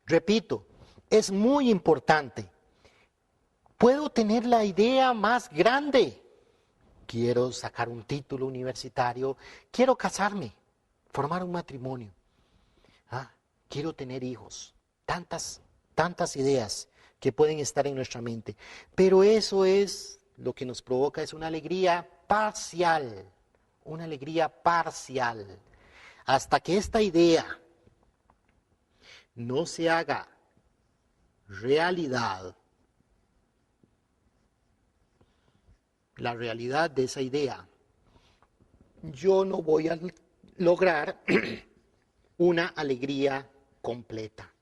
Repito, es muy importante. Puedo tener la idea más grande. Quiero sacar un título universitario, quiero casarme, formar un matrimonio. Quiero tener hijos. Tantas ideas que pueden estar en nuestra mente. Pero eso es lo que nos provoca, es una alegría parcial. Una alegría parcial. Hasta que esta idea no se haga realidad, la realidad de esa idea, yo no voy a lograr una alegría completa.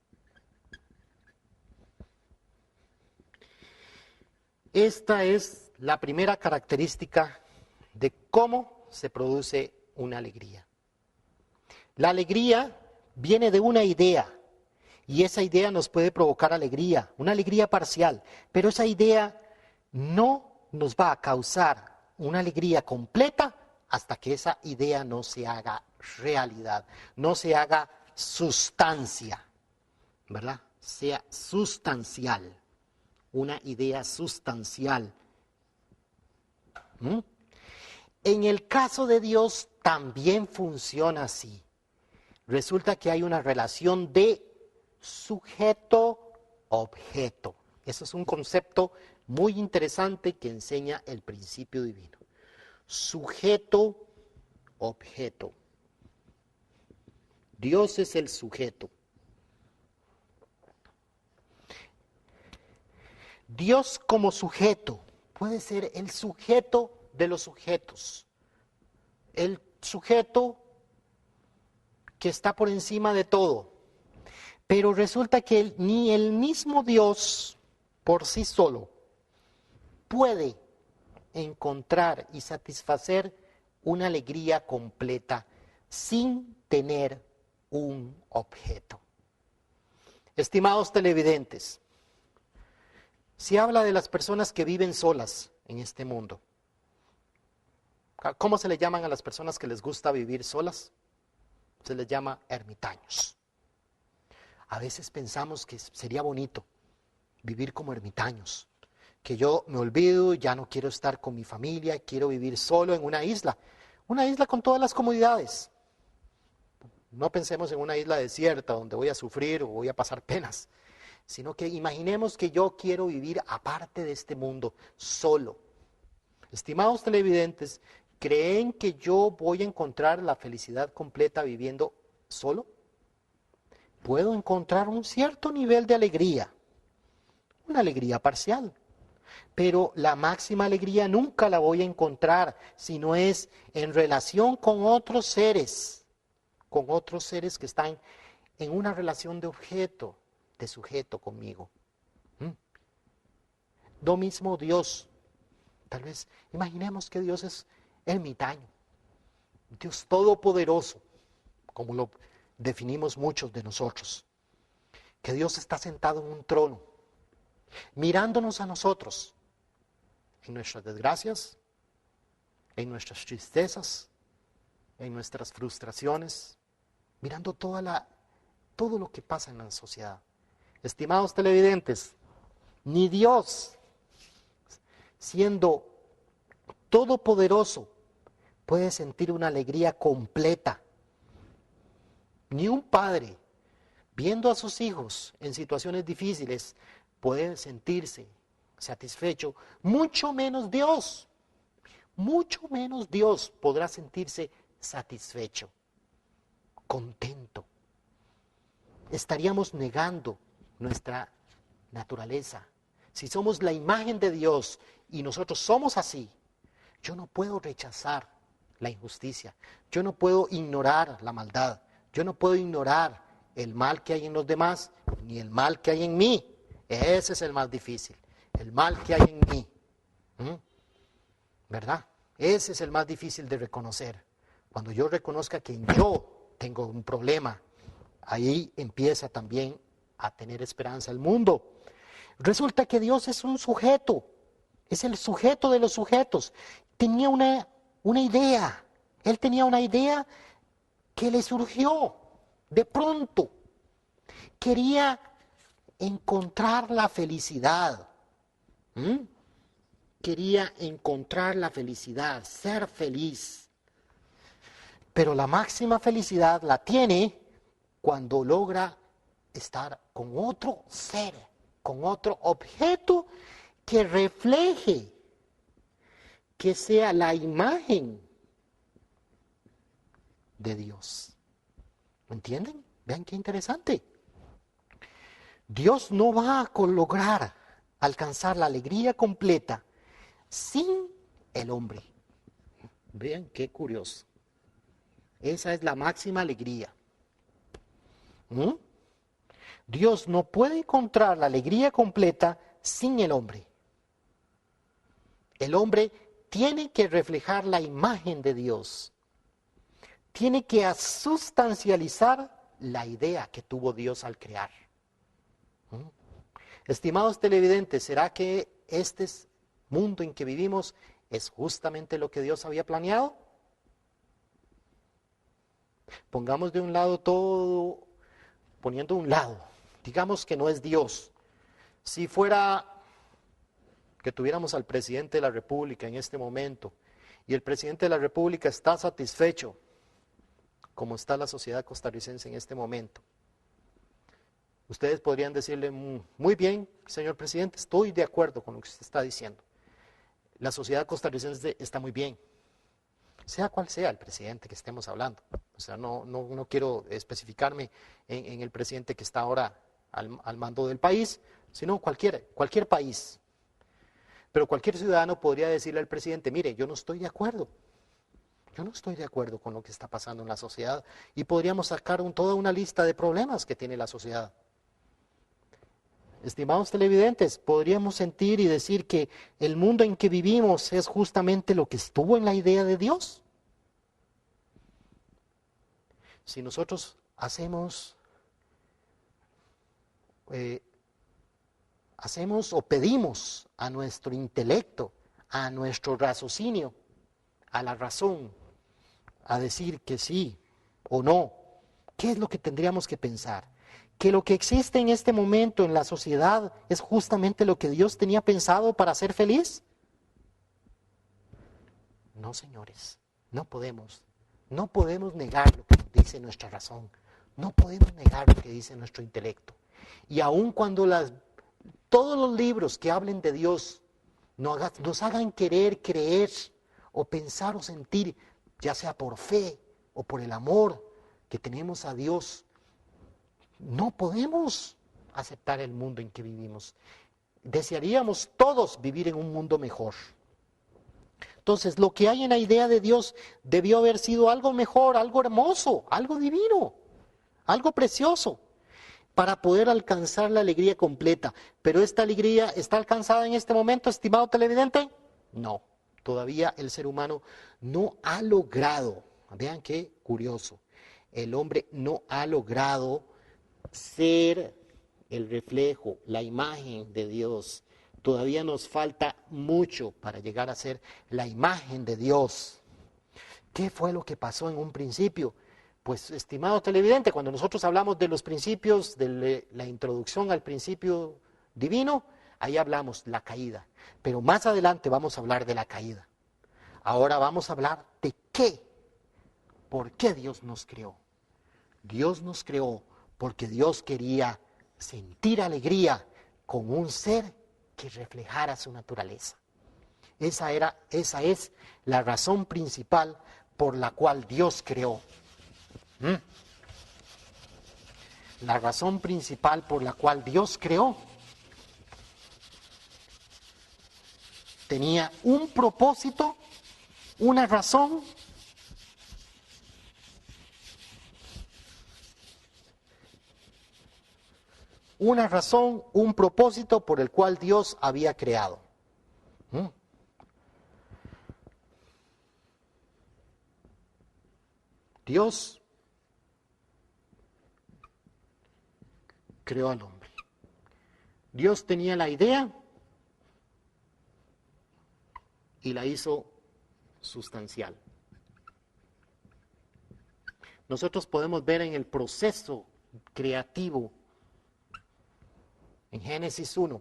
Esta es la primera característica de cómo se produce una alegría. La alegría viene de una idea y esa idea nos puede provocar alegría, una alegría parcial, pero esa idea no nos va a causar una alegría completa hasta que esa idea no se haga realidad, no se haga sustancia, ¿verdad? Sea sustancial, una idea sustancial. En el caso de Dios también funciona así. Resulta que hay una relación de sujeto-objeto. Eso es un concepto muy interesante que enseña el principio divino. Sujeto-objeto. Dios es el sujeto. Dios como sujeto puede ser el sujeto de los sujetos. El sujeto que está por encima de todo. Pero resulta que ni el mismo Dios por sí solo puede encontrar y satisfacer una alegría completa sin tener un objeto. Estimados televidentes, se habla de las personas que viven solas en este mundo. ¿Cómo se le llaman a las personas que les gusta vivir solas? Se les llama ermitaños. A veces pensamos que sería bonito vivir como ermitaños, que yo me olvido, ya no quiero estar con mi familia, quiero vivir solo en una isla con todas las comodidades. No pensemos en una isla desierta donde voy a sufrir o voy a pasar penas, sino que imaginemos que yo quiero vivir aparte de este mundo, solo. Estimados televidentes, ¿creen que yo voy a encontrar la felicidad completa viviendo solo? Puedo encontrar un cierto nivel de alegría, una alegría parcial, pero la máxima alegría nunca la voy a encontrar si no es en relación con otros seres que están en una relación de objeto, de sujeto conmigo. Lo mismo Dios. Tal vez imaginemos que Dios es ermitaño, Dios todopoderoso, como lo definimos muchos de nosotros. Que Dios está sentado en un trono, mirándonos a nosotros, en nuestras desgracias, en nuestras tristezas, en nuestras frustraciones, mirando todo lo que pasa en la sociedad. Estimados televidentes, ni Dios, siendo todopoderoso, puede sentir una alegría completa. Ni un padre, viendo a sus hijos en situaciones difíciles, puede sentirse satisfecho, mucho menos Dios podrá sentirse satisfecho, contento. Estaríamos negando nuestra naturaleza. Si somos la imagen de Dios y nosotros somos así, yo no puedo rechazar la injusticia, yo no puedo ignorar la maldad, yo no puedo ignorar el mal que hay en los demás, ni el mal que hay en mí. Ese es el más difícil, el mal que hay en mí. ¿Verdad? Ese es el más difícil de reconocer. Cuando yo reconozca que yo tengo un problema, ahí empieza también a tener esperanza el mundo. Resulta que Dios es un sujeto, es el sujeto de los sujetos. Tenía una idea, él tenía una idea que le surgió de pronto. Quería encontrar la felicidad. Quería encontrar la felicidad, ser feliz. Pero la máxima felicidad la tiene cuando logra estar con otro ser, con otro objeto que refleje, que sea la imagen de Dios. ¿Me entienden? Vean qué interesante. Dios no va a lograr alcanzar la alegría completa sin el hombre. Vean qué curioso. Esa es la máxima alegría. Dios no puede encontrar la alegría completa sin el hombre. El hombre tiene que reflejar la imagen de Dios. Tiene que sustancializar la idea que tuvo Dios al crear. Estimados televidentes, ¿será que este mundo en que vivimos es justamente lo que Dios había planeado? Pongamos de un lado todo, poniendo a un lado, digamos que no es Dios. Si fuera que tuviéramos al presidente de la República en este momento y el presidente de la República está satisfecho como está la sociedad costarricense en este momento, ustedes podrían decirle, muy bien, señor presidente, estoy de acuerdo con lo que usted está diciendo. La sociedad costarricense está muy bien, sea cual sea el presidente que estemos hablando. O sea, no quiero especificarme en el presidente que está ahora al mando del país, sino cualquier país. Pero cualquier ciudadano podría decirle al presidente, mire, yo no estoy de acuerdo. Yo no estoy de acuerdo con lo que está pasando en la sociedad. Y podríamos sacar toda una lista de problemas que tiene la sociedad. Estimados televidentes, podríamos sentir y decir que el mundo en que vivimos es justamente lo que estuvo en la idea de Dios. Si nosotros hacemos o pedimos a nuestro intelecto, a nuestro raciocinio, a la razón, a decir que sí o no, ¿qué es lo que tendríamos que pensar? ¿Que lo que existe en este momento en la sociedad es justamente lo que Dios tenía pensado para ser feliz? No, señores, no podemos. No podemos negar lo que nos dice nuestra razón. No podemos negar lo que dice nuestro intelecto. Y aun cuando todos los libros que hablen de Dios nos hagan querer creer o pensar o sentir, ya sea por fe o por el amor que tenemos a Dios, no podemos aceptar el mundo en que vivimos. Desearíamos todos vivir en un mundo mejor. Entonces, lo que hay en la idea de Dios debió haber sido algo mejor, algo hermoso, algo divino, algo precioso, para poder alcanzar la alegría completa. Pero esta alegría está alcanzada en este momento, estimado televidente. No, todavía el ser humano no ha logrado, vean qué curioso, el hombre no ha logrado ser el reflejo, la imagen de Dios. Todavía nos falta mucho para llegar a ser la imagen de Dios. ¿Qué fue lo que pasó en un principio? Pues, estimado televidente, cuando nosotros hablamos de los principios, de la introducción al principio divino, ahí hablamos la caída. Pero más adelante vamos a hablar de la caída. Ahora vamos a hablar de qué, por qué Dios nos creó. Dios nos creó porque Dios quería sentir alegría con un ser que reflejara su naturaleza. Esa es la razón principal por la cual Dios creó. La razón principal por la cual Dios creó tenía un propósito, una razón, un propósito por el cual Dios había creado. Dios creó al hombre. Dios tenía la idea y la hizo sustancial. Nosotros podemos ver en el proceso creativo en Génesis 1,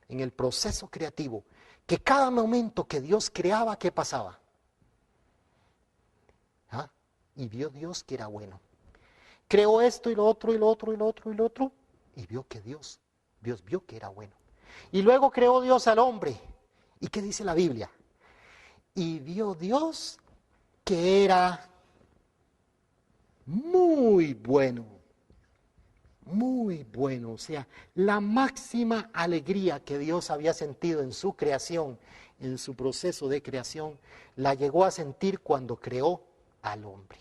en el proceso creativo, que cada momento que Dios creaba, ¿qué pasaba? ¿Ah? Y vio Dios que era bueno. Creó esto y lo otro y lo otro y lo otro y lo otro, y vio que Dios vio que era bueno. Y luego creó Dios al hombre. ¿Y qué dice la Biblia? Y vio Dios que era muy bueno, muy bueno. O sea, la máxima alegría que Dios había sentido en su creación, en su proceso de creación, la llegó a sentir cuando creó al hombre.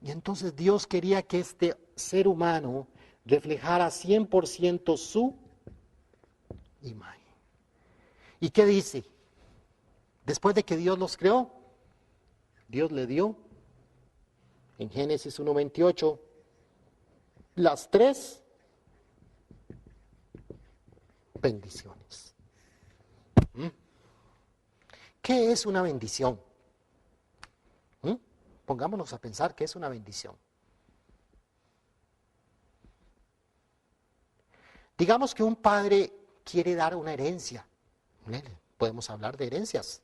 Y entonces Dios quería que este ser humano reflejara 100% su imagen. ¿Y qué dice? Después de que Dios los creó, Dios le dio, en Génesis 1:28, las 3 bendiciones. ¿Qué es una bendición? Pongámonos a pensar qué es una bendición. Digamos que un padre quiere dar una herencia. Podemos hablar de herencias.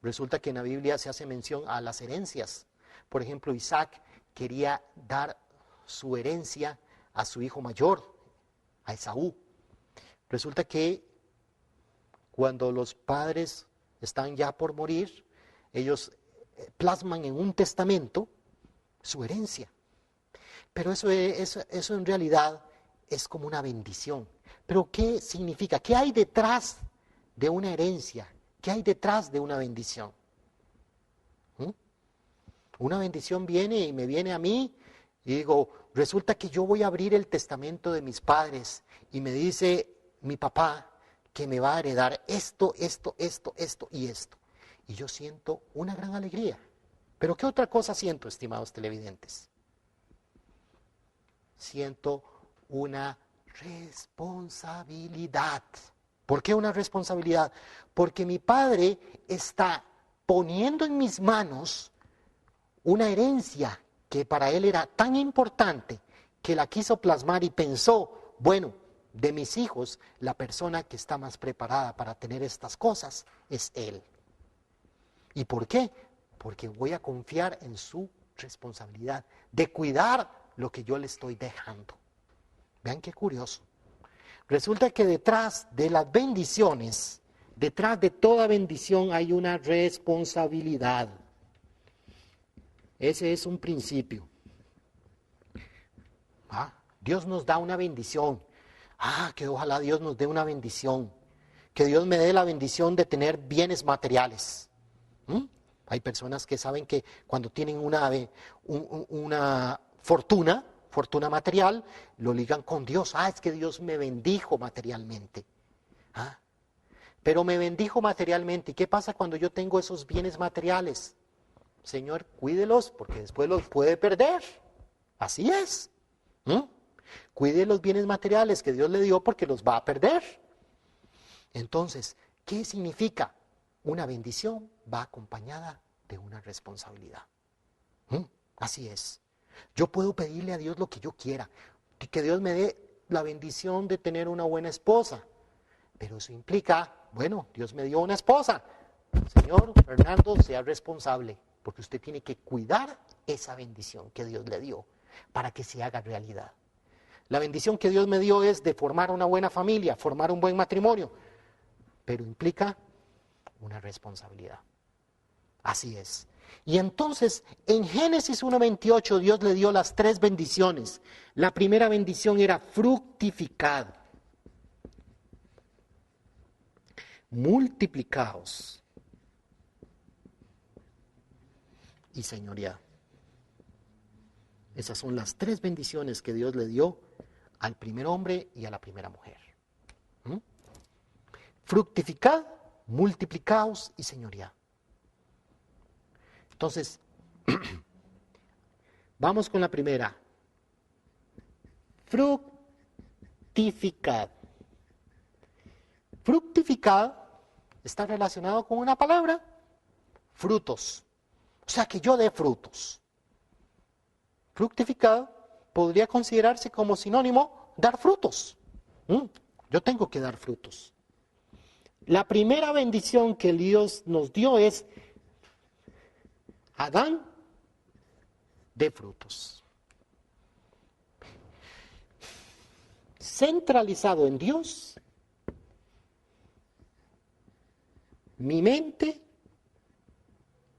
Resulta que en la Biblia se hace mención a las herencias. Por ejemplo, Isaac quería dar su herencia a su hijo mayor, a Esaú. Resulta que cuando los padres están ya por morir, ellos plasman en un testamento su herencia. Pero eso en realidad es como una bendición. Pero ¿qué significa? ¿Qué hay detrás de una herencia? ¿Qué hay detrás de una bendición? Una bendición viene y me viene a mí y digo, resulta que yo voy a abrir el testamento de mis padres y me dice mi papá que me va a heredar esto, esto, esto, esto y esto. Y yo siento una gran alegría. Pero ¿qué otra cosa siento, estimados televidentes? Siento una responsabilidad. ¿Por qué una responsabilidad? Porque mi padre está poniendo en mis manos una herencia que para él era tan importante que la quiso plasmar y pensó, bueno, de mis hijos, la persona que está más preparada para tener estas cosas es él. ¿Y por qué? Porque voy a confiar en su responsabilidad de cuidar lo que yo le estoy dejando. Vean qué curioso. Resulta que detrás de las bendiciones, detrás de toda bendición hay una responsabilidad. Ese es un principio. Dios nos da una bendición. Que ojalá Dios nos dé una bendición. Que Dios me dé la bendición de tener bienes materiales. Hay personas que saben que cuando tienen una fortuna material, lo ligan con Dios. Es que Dios me bendijo materialmente. Pero me bendijo materialmente. ¿Y qué pasa cuando yo tengo esos bienes materiales? Señor, cuídelos porque después los puede perder. Así es. Cuide los bienes materiales que Dios le dio porque los va a perder. Entonces, ¿qué significa? Una bendición va acompañada de una responsabilidad. Así es. Yo puedo pedirle a Dios lo que yo quiera. Que Dios me dé la bendición de tener una buena esposa. Pero eso implica, bueno, Dios me dio una esposa. Señor Fernando, sea responsable. Porque usted tiene que cuidar esa bendición que Dios le dio para que se haga realidad. La bendición que Dios me dio es de formar una buena familia, formar un buen matrimonio. Pero implica una responsabilidad. Así es. Y entonces, en Génesis 1:28, Dios le dio las 3 bendiciones. La primera bendición era fructificad. Multiplicaos. Y señoread. Esas son las 3 bendiciones que Dios le dio al primer hombre y a la primera mujer. Fructificad, multiplicaos y señoread. Entonces, vamos con la primera. Fructificad. Fructificad está relacionado con una palabra, frutos. O sea, que yo dé frutos. Fructificad podría considerarse como sinónimo dar frutos. Yo tengo que dar frutos. La primera bendición que Dios nos dio es: Adán, dé frutos. Centralizado en Dios, mi mente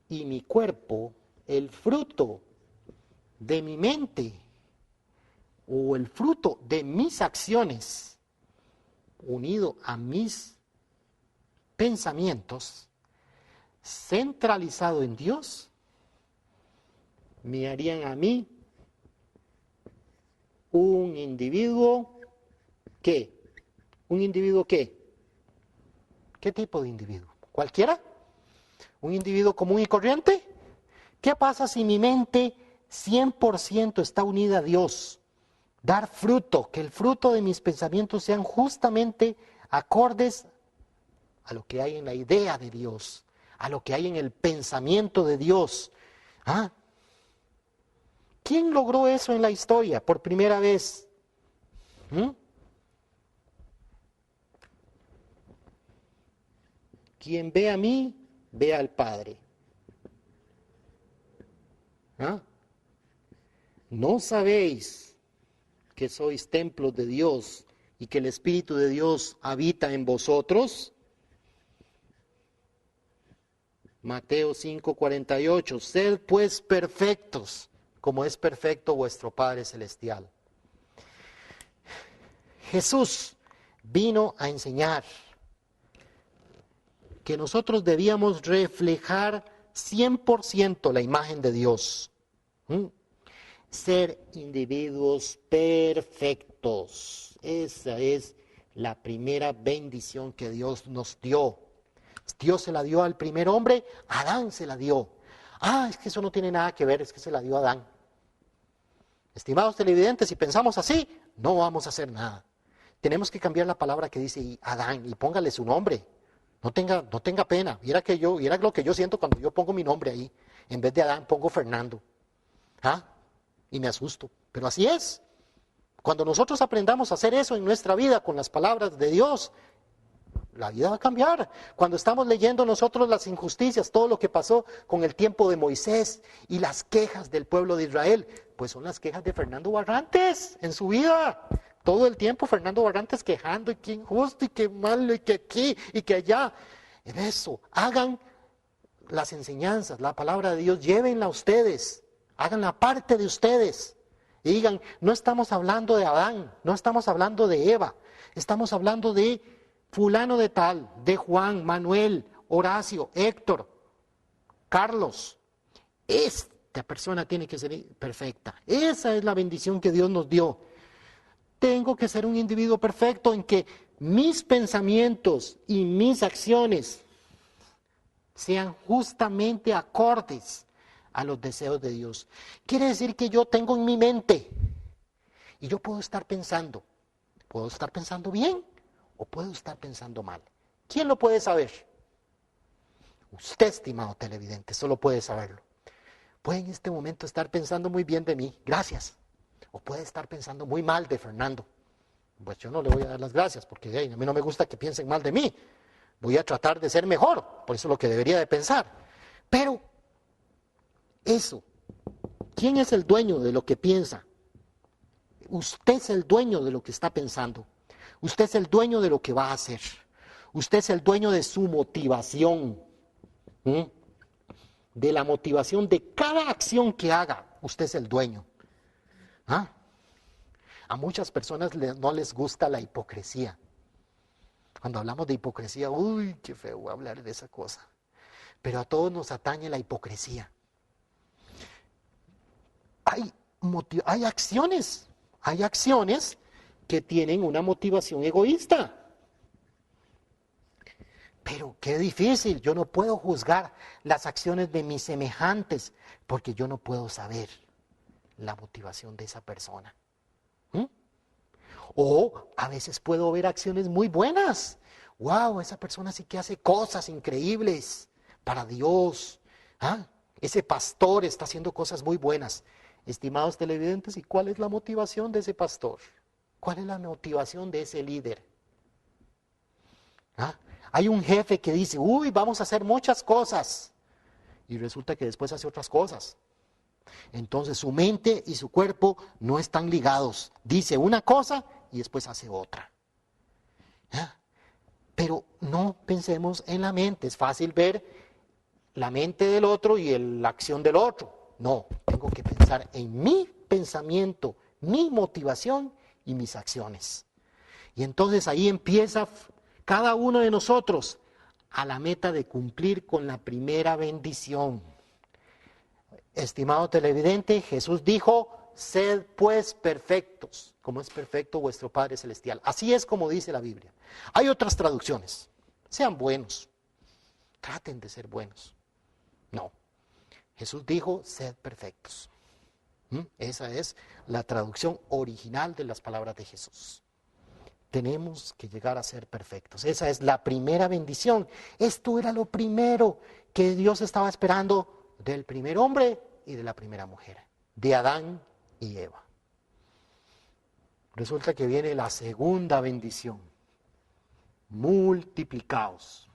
y mi cuerpo, el fruto de mi mente o el fruto de mis acciones, unido a mis pensamientos, centralizado en Dios, me harían a mí un individuo ¿qué? ¿Un individuo qué? ¿Qué tipo de individuo? ¿Cualquiera? ¿Un individuo común y corriente? ¿Qué pasa si mi mente 100% está unida a Dios? Dar fruto, que el fruto de mis pensamientos sean justamente acordes a lo que hay en la idea de Dios, a lo que hay en el pensamiento de Dios. ¿Ah? ¿Quién logró eso en la historia por primera vez? Quien ve a mí, ve al Padre. ¿Ah? ¿No sabéis que sois templos de Dios y que el Espíritu de Dios habita en vosotros? Mateo 5:48, sed pues perfectos, como es perfecto vuestro Padre Celestial. Jesús vino a enseñar que nosotros debíamos reflejar 100% la imagen de Dios. Ser individuos perfectos. Esa es la primera bendición que Dios nos dio. Dios se la dio al primer hombre, Adán se la dio. Es que eso no tiene nada que ver, es que se la dio a Adán. Estimados televidentes, si pensamos así, no vamos a hacer nada. Tenemos que cambiar la palabra que dice Adán y póngale su nombre. No tenga pena. Viera lo que yo siento cuando yo pongo mi nombre ahí. En vez de Adán pongo Fernando. Y me asusto. Pero así es. Cuando nosotros aprendamos a hacer eso en nuestra vida con las palabras de Dios, la vida va a cambiar. Cuando estamos leyendo nosotros las injusticias, todo lo que pasó con el tiempo de Moisés y las quejas del pueblo de Israel, pues son las quejas de Fernando Barrantes en su vida. Todo el tiempo Fernando Barrantes quejando, y qué injusto, y qué malo, y que aquí, y que allá. En eso, hagan las enseñanzas, la palabra de Dios, llévenla a ustedes, hagan la parte de ustedes. Y digan, no estamos hablando de Adán, no estamos hablando de Eva, estamos hablando de fulano de tal, de Juan, Manuel, Horacio, Héctor, Carlos. Esta persona tiene que ser perfecta. Esa es la bendición que Dios nos dio. Tengo que ser un individuo perfecto en que mis pensamientos y mis acciones sean justamente acordes a los deseos de Dios. Quiere decir que yo tengo en mi mente y yo puedo estar pensando bien o puedo estar pensando mal. ¿Quién lo puede saber? Usted, estimado televidente, solo puede saberlo. Puede en este momento estar pensando muy bien de mí, gracias. O puede estar pensando muy mal de Fernando. Pues yo no le voy a dar las gracias, porque a mí no me gusta que piensen mal de mí. Voy a tratar de ser mejor, por eso es lo que debería de pensar. Pero eso, ¿quién es el dueño de lo que piensa? Usted es el dueño de lo que está pensando. Usted es el dueño de lo que va a hacer. Usted es el dueño de su motivación. De la motivación de cada acción que haga. Usted es el dueño. A muchas personas no les gusta la hipocresía. Cuando hablamos de hipocresía, uy, qué feo hablar de esa cosa. Pero a todos nos atañe la hipocresía. Hay acciones que tienen una motivación egoísta. Pero qué difícil, yo no puedo juzgar las acciones de mis semejantes porque yo no puedo saber la motivación de esa persona. O a veces puedo ver acciones muy buenas. ¡Wow! Esa persona sí que hace cosas increíbles para Dios. Ese pastor está haciendo cosas muy buenas. Estimados televidentes, ¿y cuál es la motivación de ese pastor? ¿Cuál es la motivación de ese líder? ¿Ah? Hay un jefe que dice, uy, vamos a hacer muchas cosas. Y resulta que después hace otras cosas. Entonces su mente y su cuerpo no están ligados. Dice una cosa y después hace otra. ¿Ah? Pero no pensemos en la mente. Es fácil ver la mente del otro y la acción del otro. No, tengo que pensar en mi pensamiento, mi motivación y mis acciones. Y entonces ahí empieza cada uno de nosotros a la meta de cumplir con la primera bendición. Estimado televidente, Jesús dijo, sed pues perfectos, como es perfecto vuestro Padre Celestial. Así es como dice la Biblia. Hay otras traducciones. Sean buenos. Traten de ser buenos. No. Jesús dijo, sed perfectos. Esa es la traducción original de las palabras de Jesús. Tenemos que llegar a ser perfectos. Esa es la primera bendición. Esto era lo primero que Dios estaba esperando del primer hombre y de la primera mujer, de Adán y Eva. Resulta que viene la segunda bendición. Multiplicaos.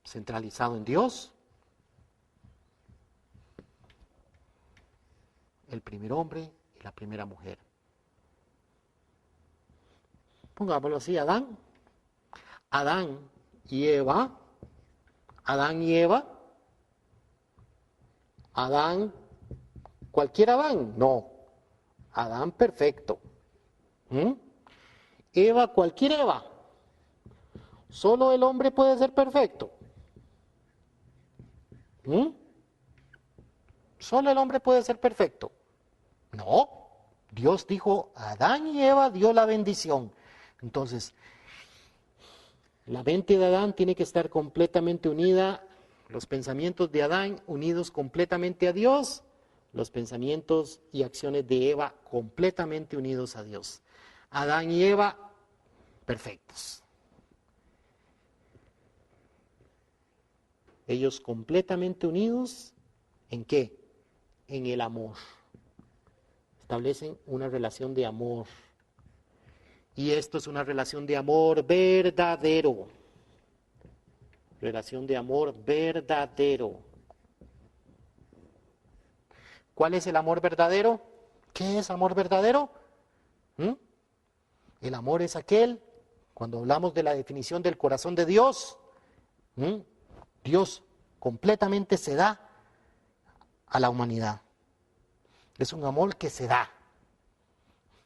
Centralizado en Dios, el primer hombre y la primera mujer. Pongámoslo así, Adán y Eva, Adán y Eva, Adán, cualquier Adán, no, Adán perfecto. Eva, cualquier Eva, solo el hombre puede ser perfecto. Solo el hombre puede ser perfecto. No, Dios dijo, Adán y Eva dio la bendición. Entonces, la mente de Adán tiene que estar completamente unida, los pensamientos de Adán unidos completamente a Dios, los pensamientos y acciones de Eva completamente unidos a Dios. Adán y Eva, perfectos. Ellos completamente unidos, ¿en qué? En el amor. Establecen una relación de amor. Y esto es una relación de amor verdadero. Relación de amor verdadero. ¿Cuál es el amor verdadero? ¿Qué es amor verdadero? El amor es aquel, cuando hablamos de la definición del corazón de Dios, Dios completamente se da a la humanidad. Es un amor que se da.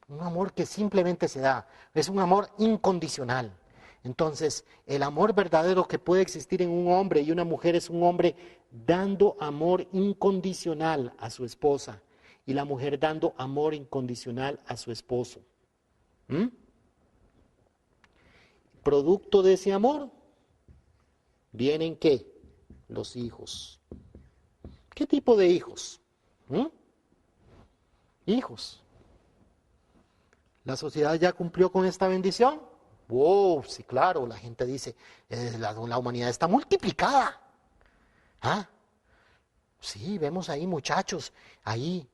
Un amor que simplemente se da. Es un amor incondicional. Entonces, el amor verdadero que puede existir en un hombre y una mujer es un hombre dando amor incondicional a su esposa y la mujer dando amor incondicional a su esposo. Producto de ese amor vienen ¿qué? Los hijos. ¿Qué tipo de hijos? Hijos. ¿La sociedad ya cumplió con esta bendición? Wow, sí, claro, la gente dice, la humanidad está multiplicada. ¿Ah? Sí, vemos ahí muchachos, ahí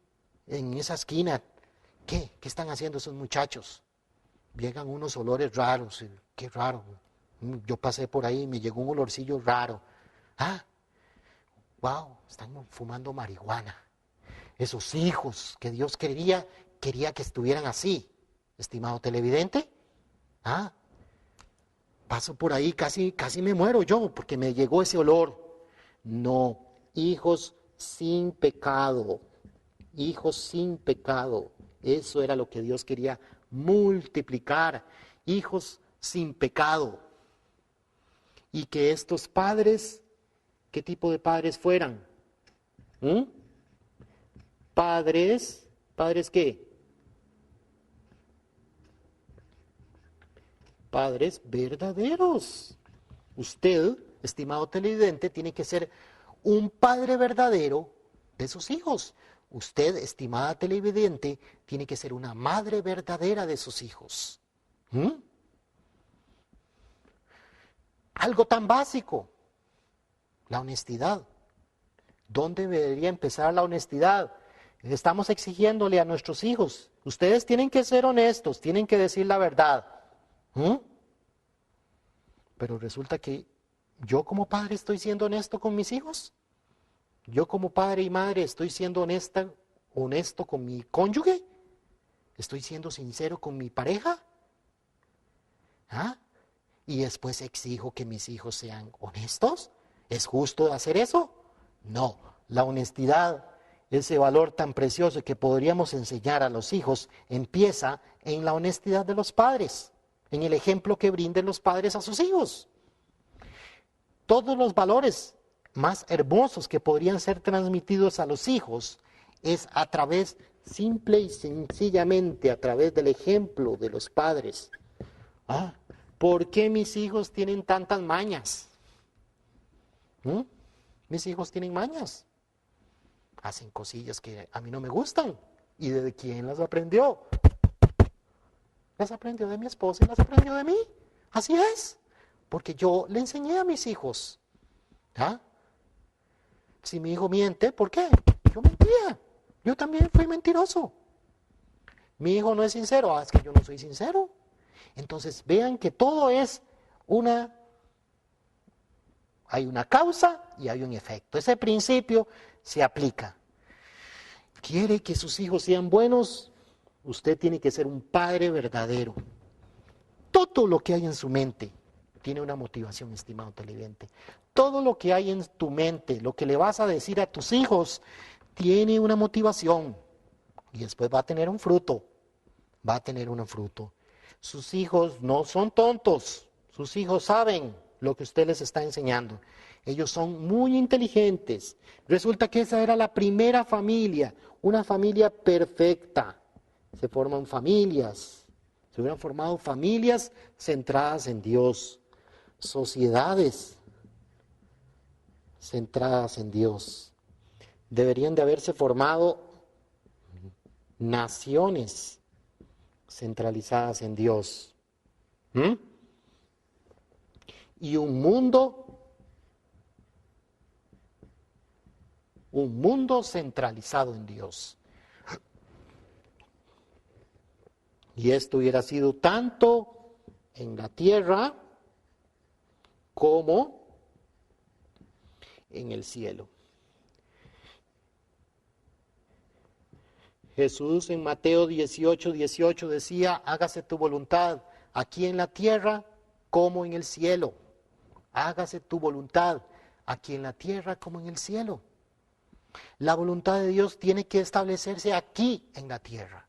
en esa esquina. ¿Qué están haciendo esos muchachos? Llegan unos olores raros, qué raro. Yo pasé por ahí y me llegó un olorcillo raro. Wow, están fumando marihuana. Esos hijos que Dios quería que estuvieran así. Estimado televidente, paso por ahí, casi me muero yo, porque me llegó ese olor. No, hijos sin pecado, hijos sin pecado. Eso era lo que Dios quería multiplicar, hijos sin pecado. Y que estos padres, ¿qué tipo de padres fueran? ¿Padres qué? Padres verdaderos. Usted, estimado televidente, tiene que ser un padre verdadero de sus hijos. Usted, estimada televidente, tiene que ser una madre verdadera de sus hijos. Algo tan básico, la honestidad, ¿Dónde debería empezar la honestidad? Estamos exigiéndole a nuestros hijos, ustedes tienen que ser honestos, tienen que decir la verdad. Pero resulta que yo como padre estoy siendo honesto con mis hijos. Yo como padre y madre estoy siendo honesto con mi cónyuge. Estoy siendo sincero con mi pareja. Y después exijo que mis hijos sean honestos. ¿Es justo hacer eso? No, la honestidad, ese valor tan precioso que podríamos enseñar a los hijos, empieza en la honestidad de los padres, en el ejemplo que brinden los padres a sus hijos. Todos los valores más hermosos que podrían ser transmitidos a los hijos es a través, simple y sencillamente, a través del ejemplo de los padres. ¿Por qué mis hijos tienen tantas mañas? Mis hijos tienen mañas. Hacen cosillas que a mí no me gustan. ¿Y de quién las aprendió? Las aprendió de mi esposa y las aprendió de mí. Así es. Porque yo le enseñé a mis hijos. Si mi hijo miente, ¿por qué? Yo mentía. Yo también fui mentiroso. Mi hijo no es sincero. Es que yo no soy sincero. Entonces vean que todo es hay una causa y hay un efecto. Ese principio se aplica. ¿Quiere que sus hijos sean buenos? Usted tiene que ser un padre verdadero. Todo lo que hay en su mente tiene una motivación, estimado televidente. Todo lo que hay en tu mente, lo que le vas a decir a tus hijos, tiene una motivación. Y después va a tener un fruto. Va a tener un fruto. Sus hijos no son tontos. Sus hijos saben lo que usted les está enseñando. Ellos son muy inteligentes. Resulta que esa era la primera familia, una familia perfecta. Se forman familias. Se hubieran formado familias centradas en Dios. Sociedades centradas en Dios. Deberían de haberse formado naciones centralizadas en Dios. Y un mundo centralizado en Dios. Y esto hubiera sido tanto en la tierra como en el cielo. Jesús en Mateo 18:18 decía, hágase tu voluntad aquí en la tierra como en el cielo. Hágase tu voluntad aquí en la tierra como en el cielo. La voluntad de Dios tiene que establecerse aquí en la tierra.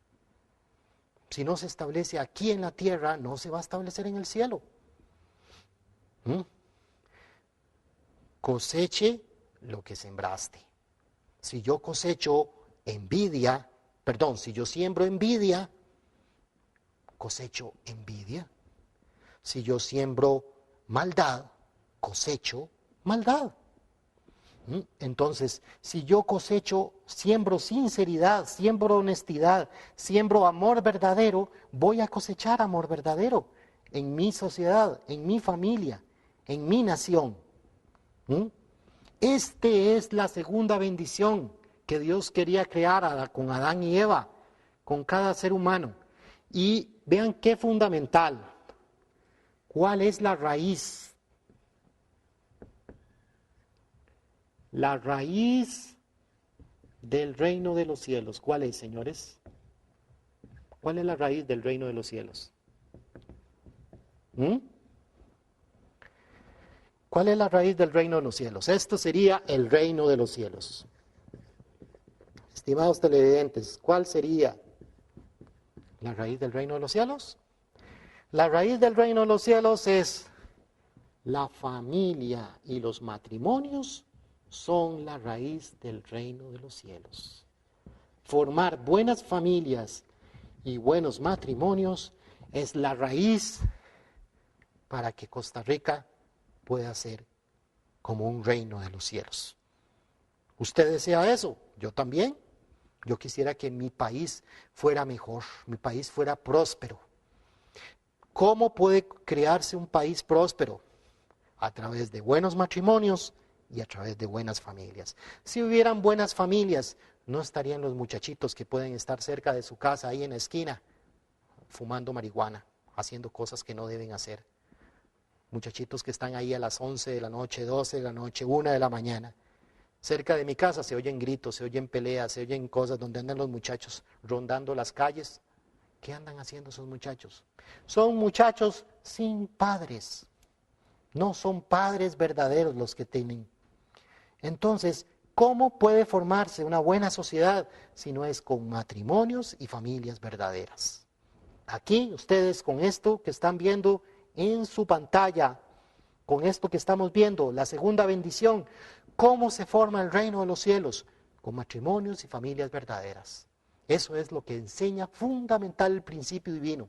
Si no se establece aquí en la tierra, no se va a establecer en el cielo. Coseche lo que sembraste. Si yo si yo siembro envidia, cosecho envidia. Si yo siembro maldad, cosecho maldad. Entonces, si yo siembro sinceridad, siembro honestidad, siembro amor verdadero, voy a cosechar amor verdadero en mi sociedad, en mi familia, en mi nación. Esta es la segunda bendición que Dios quería crear con Adán y Eva, con cada ser humano. Y vean qué fundamental. ¿Cuál es la raíz? La raíz del reino de los cielos. ¿Cuál es, señores? ¿Cuál es la raíz del reino de los cielos? ¿Cuál es la raíz del reino de los cielos? Esto sería el reino de los cielos. Estimados televidentes, ¿cuál sería la raíz del reino de los cielos? La raíz del reino de los cielos es la familia y los matrimonios son la raíz del reino de los cielos. Formar buenas familias y buenos matrimonios es la raíz para que Costa Rica pueda ser como un reino de los cielos. ¿Usted desea eso? Yo también. Yo quisiera que mi país fuera mejor, mi país fuera próspero. ¿Cómo puede crearse un país próspero? A través de buenos matrimonios y a través de buenas familias. Si hubieran buenas familias, no estarían los muchachitos que pueden estar cerca de su casa, ahí en la esquina, fumando marihuana, haciendo cosas que no deben hacer. Muchachitos que están ahí a las 11 de la noche, 12 de la noche, 1 de la mañana. Cerca de mi casa se oyen gritos, se oyen peleas, se oyen cosas donde andan los muchachos rondando las calles. ¿Qué andan haciendo esos muchachos? Son muchachos sin padres. No son padres verdaderos los que tienen. Entonces, ¿cómo puede formarse una buena sociedad si no es con matrimonios y familias verdaderas? Aquí ustedes con esto que están viendo en su pantalla, con esto que estamos viendo, la segunda bendición, ¿cómo se forma el reino de los cielos? Con matrimonios y familias verdaderas. Eso es lo que enseña fundamental el principio divino.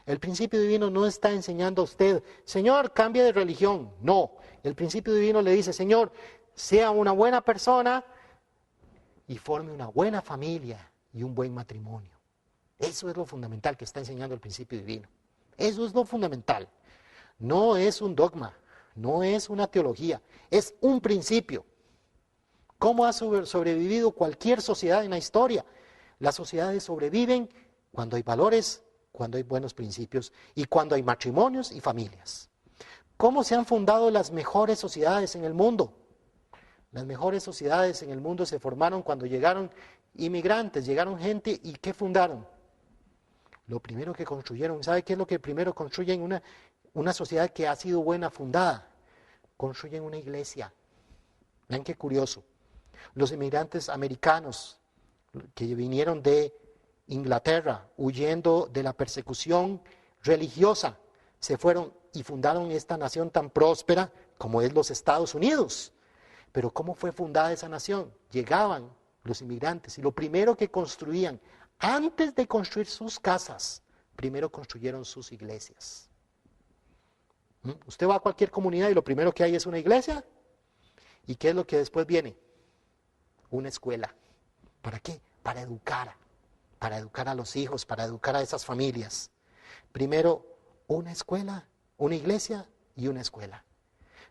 El principio divino no está enseñando a usted, Señor, cambie de religión. No, el principio divino le dice, Señor, sea una buena persona y forme una buena familia y un buen matrimonio. Eso es lo fundamental que está enseñando el principio divino. Eso es lo fundamental. No es un dogma, no es una teología, es un principio. ¿Cómo ha sobrevivido cualquier sociedad en la historia? Las sociedades sobreviven cuando hay valores, cuando hay buenos principios y cuando hay matrimonios y familias. ¿Cómo se han fundado las mejores sociedades en el mundo? Las mejores sociedades en el mundo se formaron cuando llegaron inmigrantes, llegaron gente y ¿qué fundaron? Lo primero que construyeron, ¿sabe qué es lo que primero construyen una sociedad que ha sido buena, fundada? Construyen una iglesia. Vean qué curioso. Los inmigrantes americanos que vinieron de Inglaterra, huyendo de la persecución religiosa, se fueron y fundaron esta nación tan próspera como es los Estados Unidos. Pero ¿cómo fue fundada esa nación? Llegaban los inmigrantes y lo primero que construían, antes de construir sus casas, primero construyeron sus iglesias. Usted va a cualquier comunidad y lo primero que hay es una iglesia. ¿Y qué es lo que después viene? Una escuela. ¿Para qué? Para educar a los hijos, para educar a esas familias. Primero, una escuela, una iglesia y una escuela.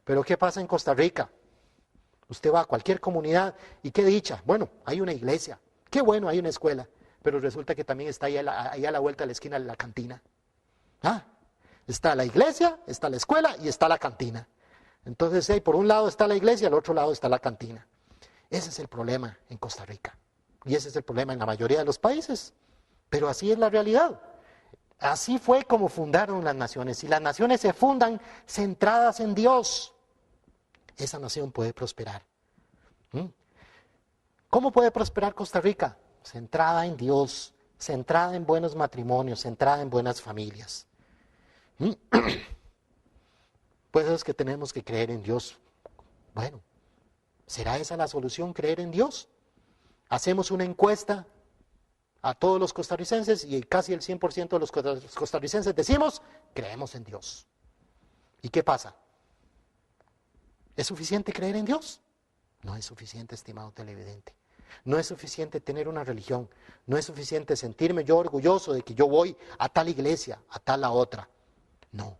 Pero ¿qué pasa en Costa Rica? Usted va a cualquier comunidad y qué dicha, bueno, hay una iglesia, qué bueno, hay una escuela, pero resulta que también está ahí a la vuelta de la esquina la cantina. Está la iglesia, está la escuela y está la cantina. Entonces, por un lado está la iglesia, al otro lado está la cantina. Ese es el problema en Costa Rica. Y ese es el problema en la mayoría de los países. Pero así es la realidad. Así fue como fundaron las naciones. Y las naciones se fundan centradas en Dios. Esa nación puede prosperar. ¿Cómo puede prosperar Costa Rica? Centrada en Dios, centrada en buenos matrimonios, centrada en buenas familias. Pues es que tenemos que creer en Dios. Bueno, ¿será esa la solución, creer en Dios? Hacemos una encuesta a todos los costarricenses y casi el 100% de los costarricenses decimos, creemos en Dios. ¿Y qué pasa? ¿Es suficiente creer en Dios? No es suficiente, estimado televidente. No es suficiente tener una religión. No es suficiente sentirme yo orgulloso de que yo voy a tal iglesia, a tal a otra. No,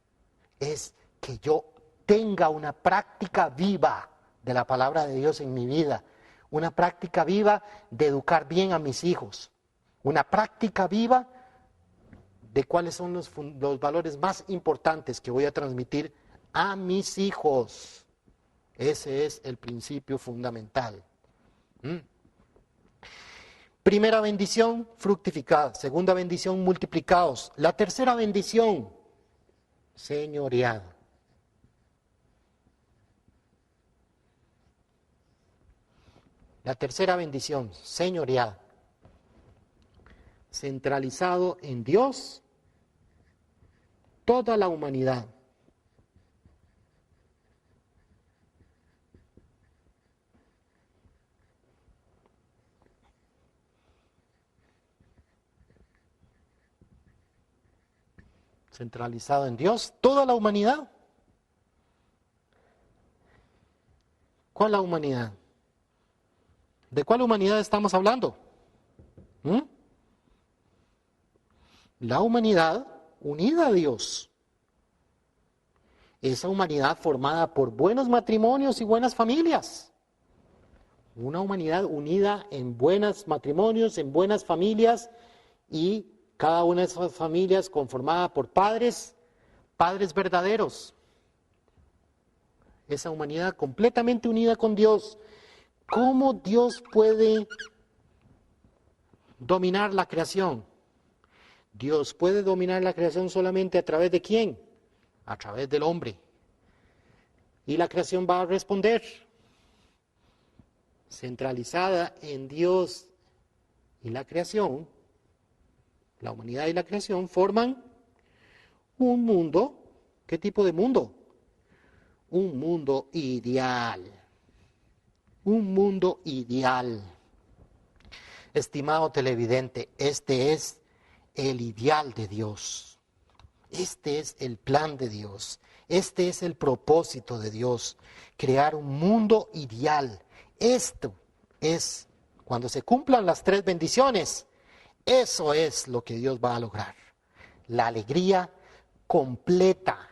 es que yo tenga una práctica viva de la palabra de Dios en mi vida. Una práctica viva de educar bien a mis hijos. Una práctica viva de cuáles son los valores más importantes que voy a transmitir a mis hijos. Ese es el principio fundamental. Primera bendición, fructificad. Segunda bendición, multiplicados. La tercera bendición, señoreado. La tercera bendición, señoreado. Centralizado en Dios, toda la humanidad. Centralizado en Dios, toda la humanidad. ¿Cuál la humanidad? ¿De cuál humanidad estamos hablando? La humanidad unida a Dios. esa humanidad formada por buenos matrimonios y buenas familias. Una humanidad unida en buenos matrimonios, en buenas familias, y cada una de esas familias conformada por padres verdaderos. Esa humanidad completamente unida con Dios. ¿Cómo Dios puede dominar la creación? Dios puede dominar la creación solamente a través de ¿quién? A través del hombre. Y la creación va a responder. Centralizada en Dios y la creación, la humanidad y la creación forman un mundo. ¿Qué tipo de mundo? Un mundo ideal. Un mundo ideal. Estimado televidente, este es el ideal de Dios. Este es el plan de Dios. Este es el propósito de Dios. Crear un mundo ideal. Esto es, cuando se cumplan las 3 bendiciones, eso es lo que Dios va a lograr. La alegría completa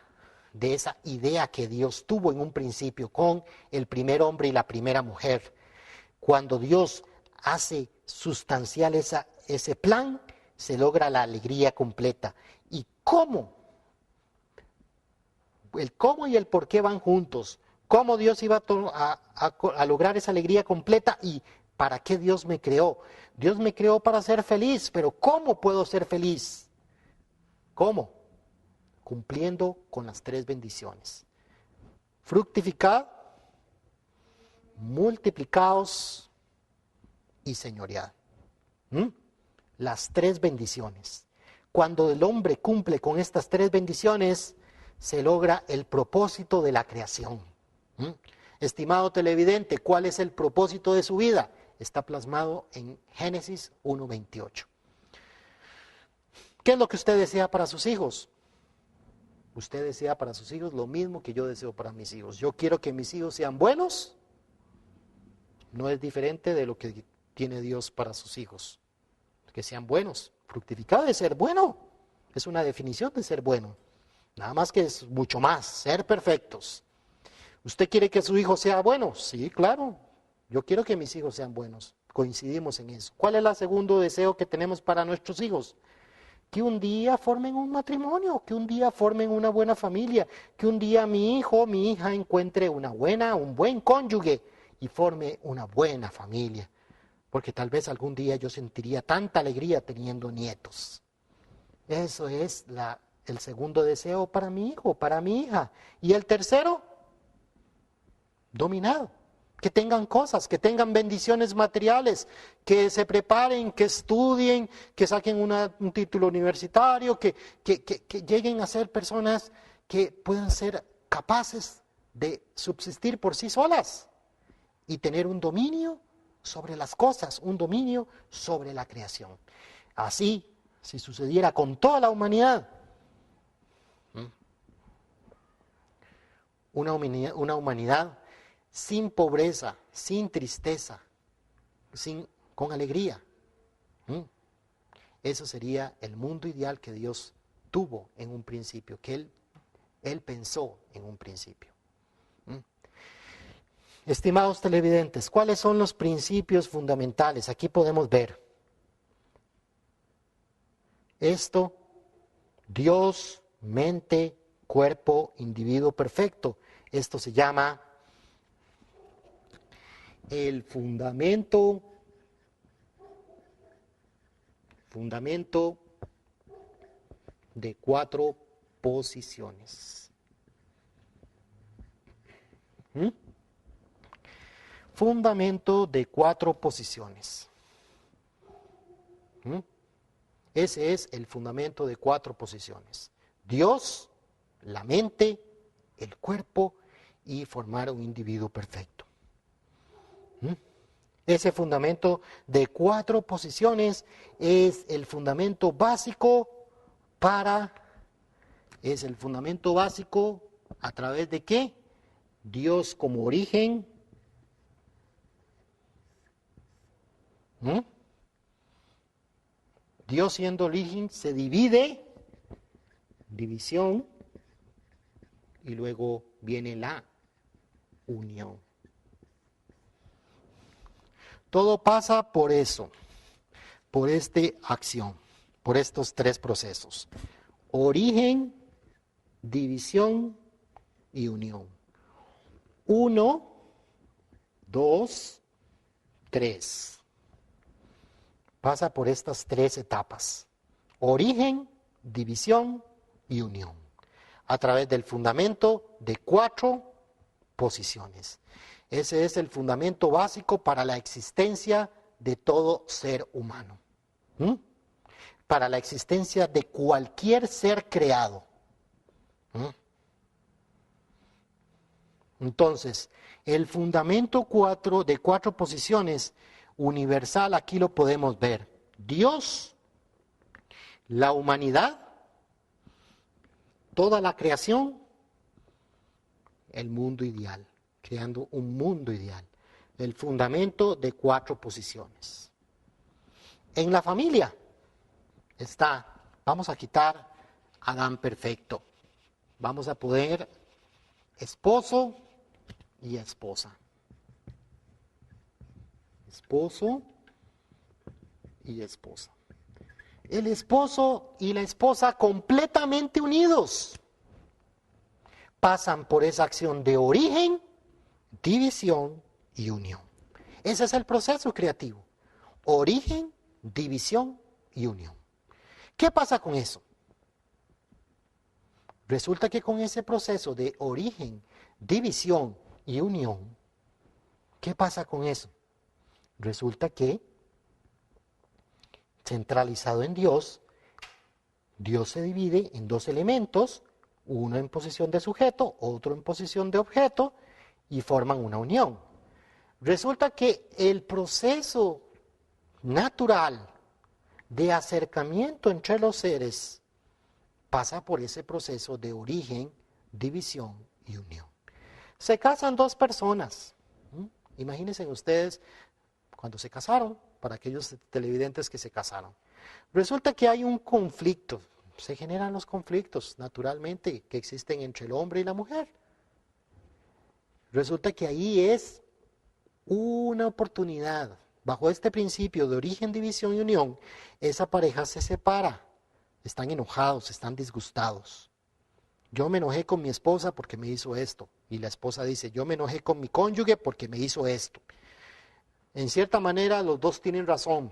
de esa idea que Dios tuvo en un principio con el primer hombre y la primera mujer. Cuando Dios hace sustancial ese plan, se logra la alegría completa. ¿Y cómo? El cómo y el por qué van juntos. ¿Cómo Dios iba a lograr esa alegría completa y para qué Dios me creó? Dios me creó para ser feliz, pero ¿cómo puedo ser feliz? ¿Cómo? Cumpliendo con las 3 bendiciones. Fructificad, multiplicaos y señoread. Las 3 bendiciones. Cuando el hombre cumple con estas 3 bendiciones, se logra el propósito de la creación. Estimado televidente, ¿cuál es el propósito de su vida? Está plasmado en Génesis 1:28. ¿Qué es lo que usted desea para sus hijos? Usted desea para sus hijos lo mismo que yo deseo para mis hijos. Yo quiero que mis hijos sean buenos. No es diferente de lo que tiene Dios para sus hijos. Que sean buenos. Fructificado es ser bueno. Es una definición de ser bueno. Nada más que es mucho más, ser perfectos. ¿Usted quiere que su hijo sea bueno? Sí, claro. Yo quiero que mis hijos sean buenos. Coincidimos en eso. ¿Cuál es el segundo deseo que tenemos para nuestros hijos? Que un día formen un matrimonio, que un día formen una buena familia, que un día mi hijo, mi hija encuentre un buen cónyuge y forme una buena familia. Porque tal vez algún día yo sentiría tanta alegría teniendo nietos. Eso es el segundo deseo para mi hijo, para mi hija. Y el tercero, dominado. Que tengan cosas, que tengan bendiciones materiales, que se preparen, que estudien, que saquen un título universitario, que lleguen a ser personas que puedan ser capaces de subsistir por sí solas y tener un dominio sobre las cosas, un dominio sobre la creación. Así, si sucediera con toda la humanidad, una humanidad sin pobreza, sin tristeza, con alegría. Eso sería el mundo ideal que Dios tuvo en un principio, que Él pensó en un principio. Estimados televidentes, ¿cuáles son los principios fundamentales? Aquí podemos ver esto: Dios, mente, cuerpo, individuo perfecto. Esto se llama el fundamento de 4 posiciones. Fundamento de 4 posiciones. Ese es el fundamento de 4 posiciones. Dios, la mente, el cuerpo y formar un individuo perfecto. Ese fundamento de 4 posiciones es el fundamento básico es el fundamento básico a través de ¿qué? Dios como origen. Dios siendo origen se divide, división, y luego viene la unión. Todo pasa por eso, por esta acción, por estos tres procesos. Origen, división y unión. 1, 2, 3. Pasa por estas tres etapas. Origen, división y unión. A través del fundamento de 4 posiciones. Ese es el fundamento básico para la existencia de todo ser humano. ¿Mm? Para la existencia de cualquier ser creado. ¿Mm? Entonces, el fundamento de 4 posiciones universal, aquí lo podemos ver. Dios, la humanidad, toda la creación, el mundo ideal, creando un mundo ideal. El fundamento de 4 posiciones. En la familia está, vamos a quitar Adán perfecto. Vamos a poner esposo y esposa. Esposo y esposa. El esposo y la esposa completamente unidos pasan por esa acción de origen, división y unión. Ese es el proceso creativo. Origen, división y unión. ¿Qué pasa con eso? Resulta que con ese proceso de origen, división y unión, ¿qué pasa con eso? Resulta que, centralizado en Dios, Dios se divide en 2 elementos, uno en posición de sujeto, otro en posición de objeto, y forman una unión. Resulta que el proceso natural de acercamiento entre los seres pasa por ese proceso de origen, división y unión. Se casan 2 personas. Imagínense ustedes cuando se casaron, para aquellos televidentes que se casaron. Resulta que hay un conflicto, se generan los conflictos naturalmente que existen entre el hombre y la mujer. Resulta que ahí es una oportunidad, bajo este principio de origen, división y unión, esa pareja se separa, están enojados, están disgustados. Yo me enojé con mi esposa porque me hizo esto, y la esposa dice, yo me enojé con mi cónyuge porque me hizo esto. En cierta manera los dos tienen razón,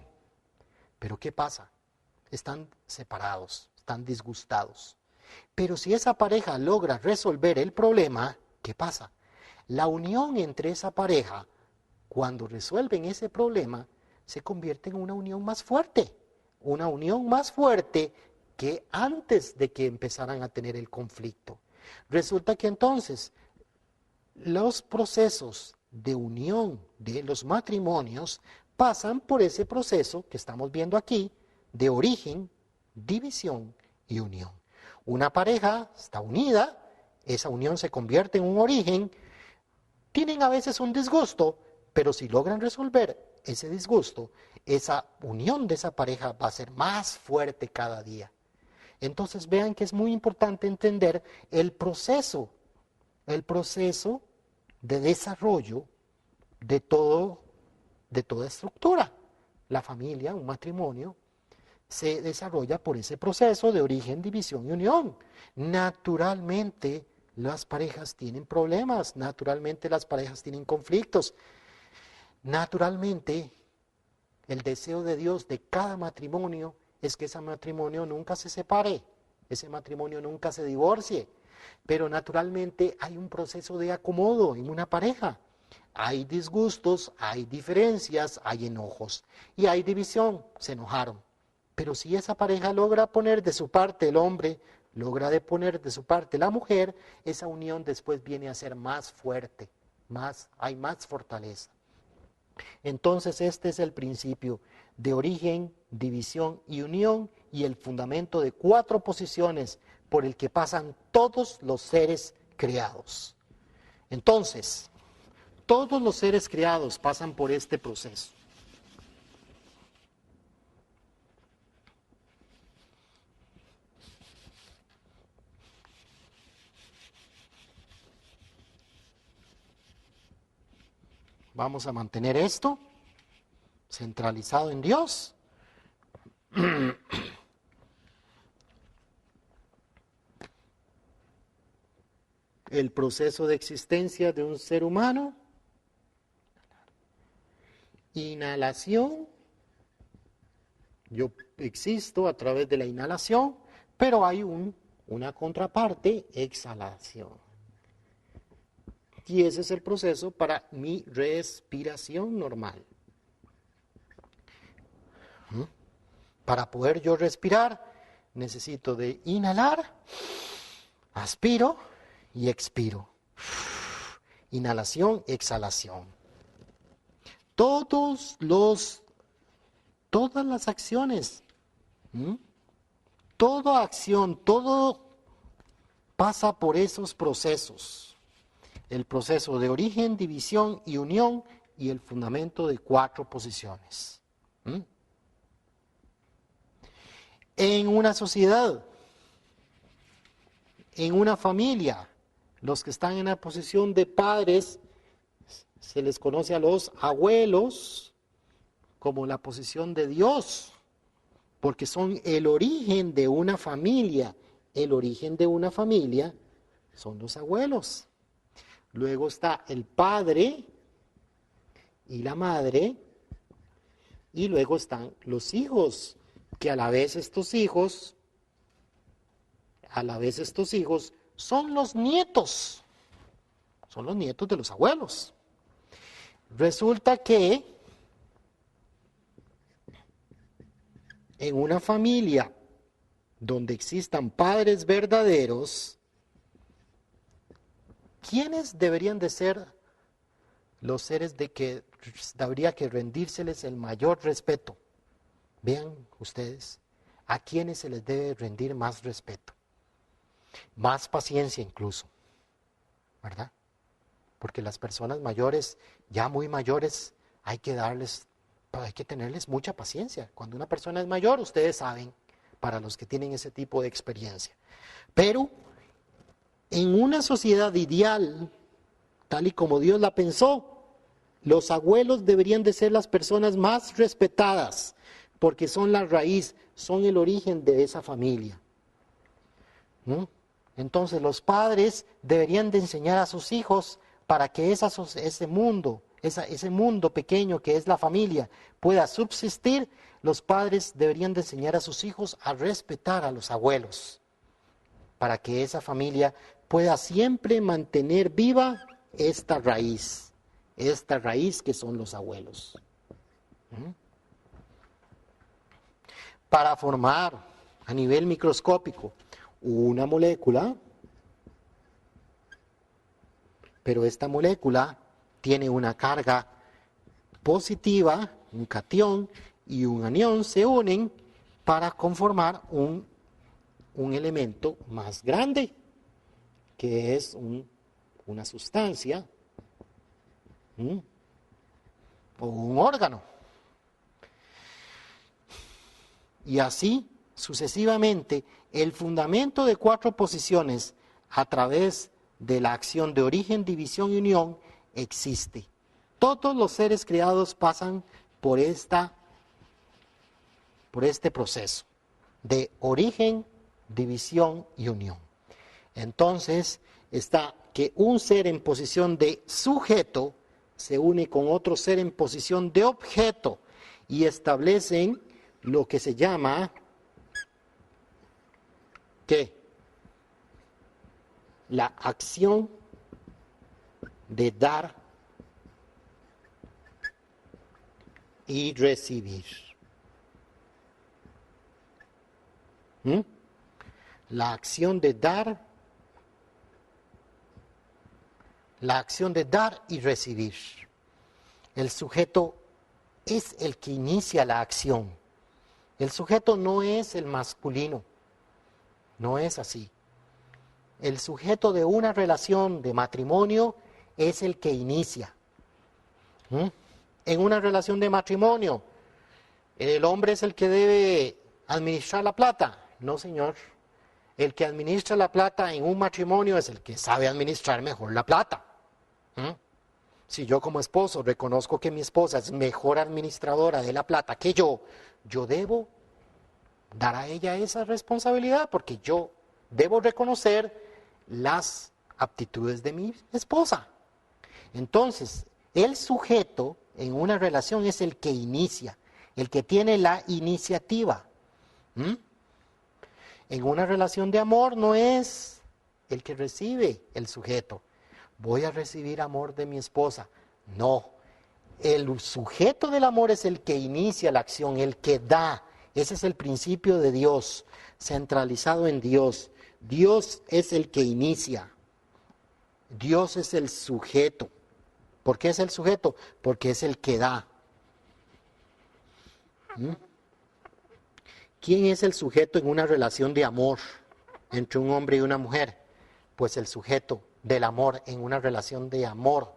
pero ¿qué pasa? Están separados, están disgustados. Pero si esa pareja logra resolver el problema, ¿qué pasa? La unión entre esa pareja, cuando resuelven ese problema, se convierte en una unión más fuerte. Una unión más fuerte que antes de que empezaran a tener el conflicto. Resulta que entonces los procesos de unión de los matrimonios pasan por ese proceso que estamos viendo aquí de origen, división y unión. Una pareja está unida, esa unión se convierte en un origen, tienen a veces un disgusto, pero si logran resolver ese disgusto, esa unión de esa pareja va a ser más fuerte cada día. Entonces vean que es muy importante entender el proceso de desarrollo de toda estructura. La familia, un matrimonio, se desarrolla por ese proceso de origen, división y unión. Naturalmente, las parejas tienen problemas, naturalmente las parejas tienen conflictos. Naturalmente, el deseo de Dios de cada matrimonio es que ese matrimonio nunca se separe, ese matrimonio nunca se divorcie. Pero naturalmente hay un proceso de acomodo en una pareja. Hay disgustos, hay diferencias, hay enojos y hay división, se enojaron. Pero si esa pareja logra poner de su parte el hombre, logra de poner de su parte la mujer, esa unión después viene a ser más fuerte, hay más fortaleza. Entonces este es el principio de origen, división y unión y el fundamento de 4 posiciones por el que pasan todos los seres creados. Entonces, todos los seres creados pasan por este proceso. Vamos a mantener esto centralizado en Dios. El proceso de existencia de un ser humano. Inhalación. Yo existo a través de la inhalación, pero hay una contraparte, exhalación. Y ese es el proceso para mi respiración normal. Para poder yo respirar, necesito de inhalar, aspiro y expiro. Inhalación, exhalación. Todas las acciones, toda acción, todo pasa por esos procesos. El proceso de origen, división y unión y el fundamento de 4 posiciones. En una sociedad, en una familia, los que están en la posición de padres, se les conoce a los abuelos como la posición de Dios, porque son el origen de una familia. El origen de una familia son los abuelos. Luego está el padre y la madre, y luego están los hijos, que a la vez estos hijos son los nietos de los abuelos. Resulta que en una familia donde existan padres verdaderos, ¿quiénes deberían de ser los seres de que habría que rendírseles el mayor respeto? Vean ustedes, ¿a quiénes se les debe rendir más respeto? Más paciencia incluso, ¿verdad? Porque las personas mayores, ya muy mayores, hay que tenerles mucha paciencia. Cuando una persona es mayor, ustedes saben, para los que tienen ese tipo de experiencia. Pero en una sociedad ideal, tal y como Dios la pensó, los abuelos deberían de ser las personas más respetadas, porque son la raíz, son el origen de esa familia. Entonces los padres deberían de enseñar a sus hijos para que ese mundo pequeño que es la familia pueda subsistir. Los padres deberían de enseñar a sus hijos a respetar a los abuelos, para que esa familia pueda siempre mantener viva esta raíz que son los abuelos. Para formar a nivel microscópico una molécula, pero esta molécula tiene una carga positiva, un catión y un anión se unen para conformar un elemento más grande, que es una sustancia o un órgano. Y así sucesivamente, el fundamento de 4 posiciones a través de la acción de origen, división y unión existe. Todos los seres creados pasan por este proceso de origen, división y unión. Entonces está que un ser en posición de sujeto se une con otro ser en posición de objeto y establecen lo que se llama, ¿qué? La acción de dar y recibir. La acción de dar y recibir. El sujeto es el que inicia la acción. El sujeto no es el masculino, no es así. El sujeto de una relación de matrimonio es el que inicia. En una relación de matrimonio, ¿el hombre es el que debe administrar la plata? No, señor. El que administra la plata en un matrimonio es el que sabe administrar mejor la plata. Si yo como esposo reconozco que mi esposa es mejor administradora de la plata que yo debo dar a ella esa responsabilidad porque yo debo reconocer las aptitudes de mi esposa. Entonces, el sujeto en una relación es el que inicia, el que tiene la iniciativa. En una relación de amor no es el que recibe el sujeto. Voy a recibir amor de mi esposa. No, el sujeto del amor es el que inicia la acción, el que da. Ese es el principio de Dios, centralizado en Dios. Dios es el que inicia. Dios es el sujeto. ¿Por qué es el sujeto? Porque es el que da. ¿Quién es el sujeto en una relación de amor entre un hombre y una mujer? Pues el sujeto del amor en una relación de amor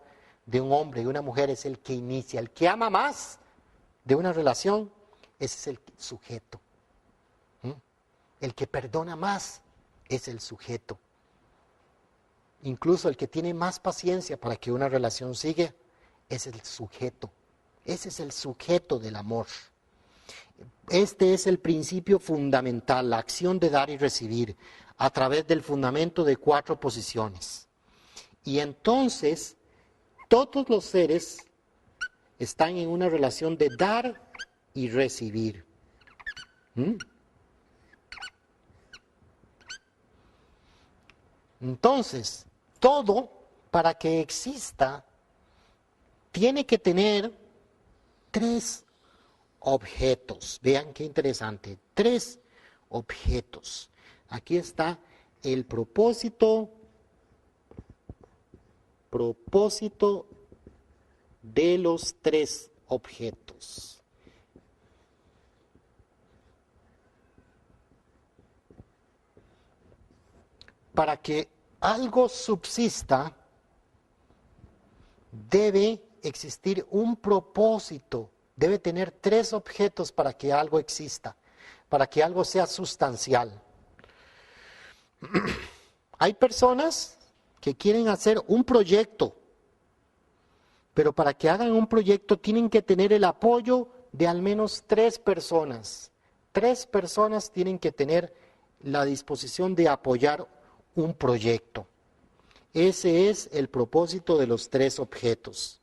de un hombre y una mujer es el que inicia. El que ama más de una relación, ese es el sujeto. El que perdona más es el sujeto. Incluso el que tiene más paciencia para que una relación siga es el sujeto. Ese es el sujeto del amor. Este es el principio fundamental, la acción de dar y recibir, a través del fundamento de 4 posiciones. Y entonces, todos los seres están en una relación de dar y recibir. Entonces, todo para que exista tiene que tener 3 objetos. Vean qué interesante. 3 objetos. Aquí está el propósito de los 3 objetos. Para que algo subsista, debe existir un propósito. Debe tener 3 objetos para que algo exista, para que algo sea sustancial. Hay personas que quieren hacer un proyecto, pero para que hagan un proyecto tienen que tener el apoyo de al menos 3 personas. 3 personas tienen que tener la disposición de apoyar un proyecto. Ese es el propósito de los 3 objetos.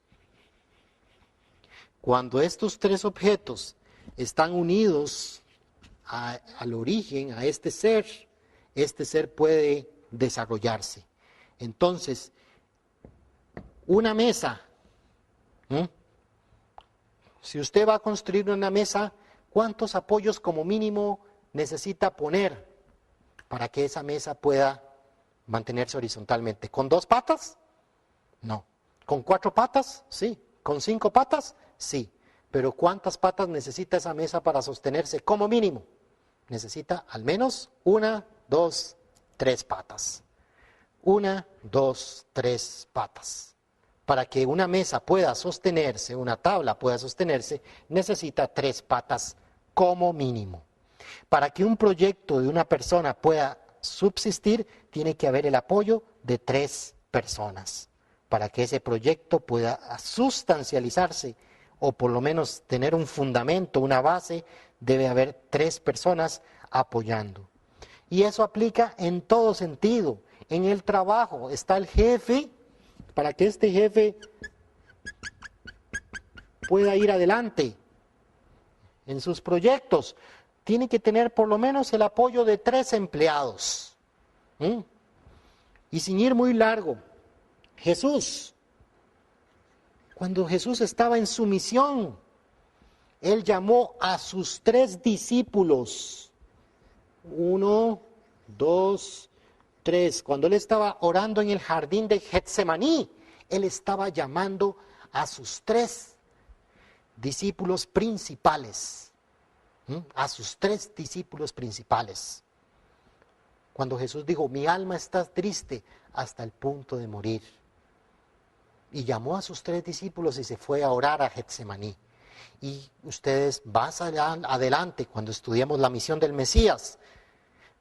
Cuando estos 3 objetos están unidos al origen, a este ser puede desarrollarse. Entonces, una mesa, si usted va a construir una mesa, ¿cuántos apoyos como mínimo necesita poner para que esa mesa pueda mantenerse horizontalmente? ¿Con 2 patas? No. ¿Con 4 patas? Sí. ¿Con 5 patas? Sí. Pero ¿cuántas patas necesita esa mesa para sostenerse como mínimo? Necesita al menos 1, 2, 3 patas. 1, 2, 3 patas. Para que una mesa pueda sostenerse, una tabla pueda sostenerse, necesita 3 patas como mínimo. Para que un proyecto de una persona pueda subsistir, tiene que haber el apoyo de 3 personas. Para que ese proyecto pueda sustancializarse, o por lo menos tener un fundamento, una base, debe haber 3 personas apoyando. Y eso aplica en todo sentido. En el trabajo está el jefe, para que este jefe pueda ir adelante en sus proyectos, tiene que tener por lo menos el apoyo de 3 empleados. Y sin ir muy largo, Jesús, cuando Jesús estaba en su misión, Él llamó a sus 3 discípulos. 1, 2, 3. Cuando Él estaba orando en el jardín de Getsemaní, Él estaba llamando a sus 3 discípulos principales. A sus 3 discípulos principales. Cuando Jesús dijo, mi alma está triste hasta el punto de morir. Y llamó a sus 3 discípulos y se fue a orar a Getsemaní. Y ustedes más adelante, cuando estudiemos la misión del Mesías,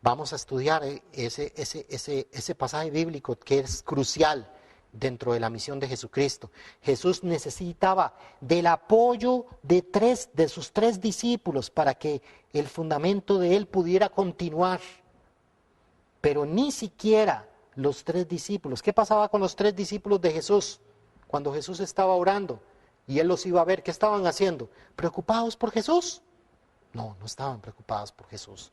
vamos a estudiar ese pasaje bíblico que es crucial. dentro de la misión de Jesucristo. Jesús necesitaba del apoyo de sus 3 discípulos para que el fundamento de él pudiera continuar. Pero ni siquiera los 3 discípulos. ¿Qué pasaba con los 3 discípulos de Jesús cuando Jesús estaba orando y él los iba a ver? ¿Qué estaban haciendo? ¿Preocupados por Jesús? No, no estaban preocupados por Jesús.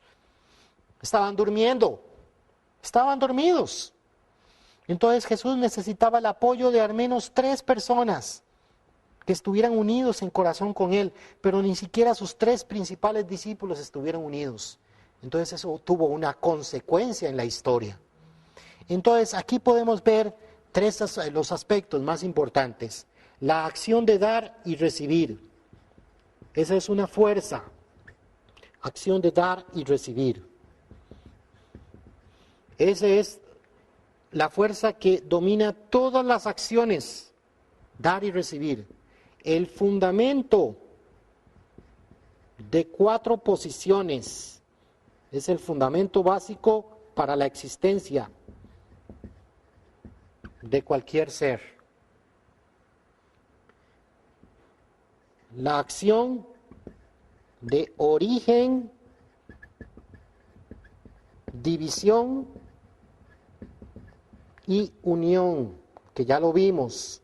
Estaban durmiendo, estaban dormidos. Entonces Jesús necesitaba el apoyo de al menos 3 personas que estuvieran unidos en corazón con él, pero ni siquiera sus 3 principales discípulos estuvieron unidos. Entonces eso tuvo una consecuencia en la historia. Entonces aquí podemos ver los aspectos más importantes. La acción de dar y recibir. Esa es una fuerza. Acción de dar y recibir. Esa es la fuerza que domina todas las acciones, dar y recibir. El fundamento de 4 posiciones es el fundamento básico para la existencia de cualquier ser. La acción de origen, división y unión, que ya lo vimos.